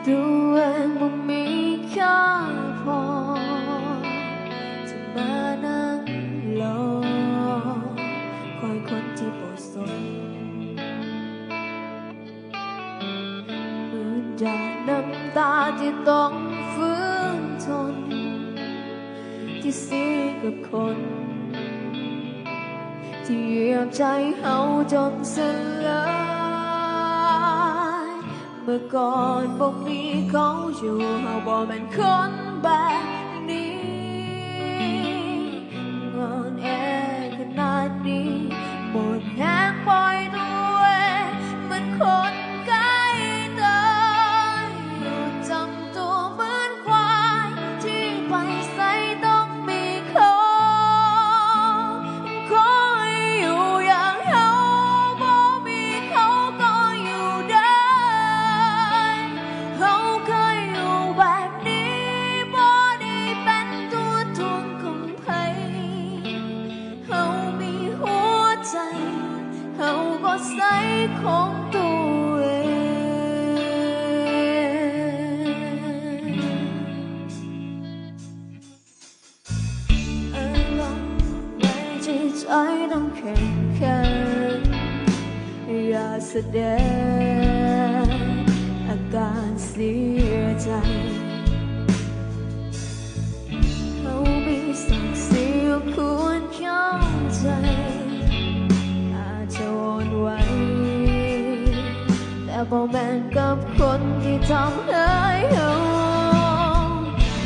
ตัวเองบ่มีค่าพอจะมานั่งรอคอยคนที่บ่สนมือจาน้ำตาที่ต้องฟื้นทนที่เสียกับคนที่เหยียบใจเฮาจนสลายเมื่อก่อนบ่มีเขาอยู่เฮาบ่แม่นคนแบบนี้งอนแอขนาดนี้หมดแรงปล่อยตัวเองเหมือนคนใกล้ตายอยู่จำตัวเหมือนควายที่ไปใส่ต้องมีเขาคอยอยู่อย่างเฮาบ่มีเขาก็อยู่ได้เฮาเคยอยู่แบบนี้บ่ได้เป็นตัวทวงของใครเฮามีหัวใจเฮาก็ใส่ของตัวเองอารมณ์ในจิตใจต้องแข็งแข็งอย่าแสดงอาการเสียใจเขามีศักดิ์ศรีควรเข้าใจอาจจะอ่อนไหวแต่บ่แม่นกับคนที่ทำให้เฮา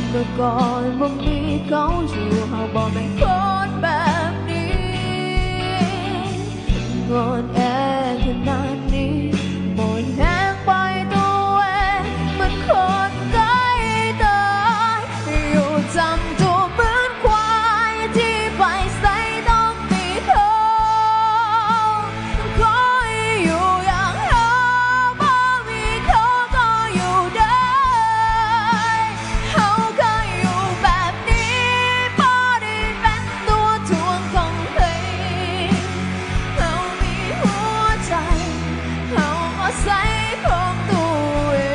เมื่อก่อนบ่มีเขาอยู่เฮาบ่แม่นคนแบบนี้งอนแอขนาดนี้หมดแรงปล่อยตัวเองเหมือนคนใกล้ตายอยู่จำตัวเหมือนควายที่ไปใส่ต้องมีเขาคอยอยู่อย่างเฮาบ่มีเขาก็อยู่ได้เฮาเคยอยู่แบบนี้บ่ได้เป็นตัวทวงของใครเฮามีหัวใจเฮาก็ใส่ของตัวเอง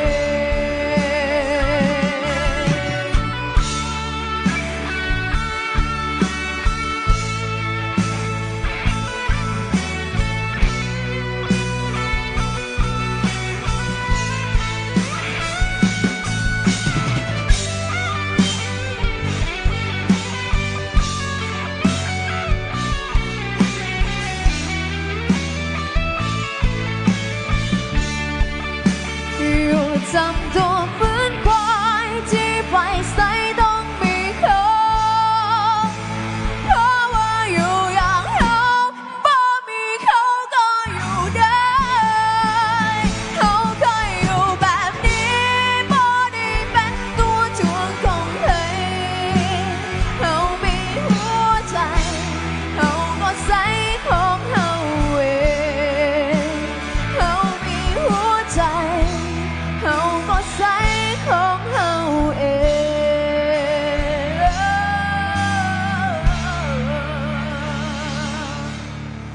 อยู่จำตัว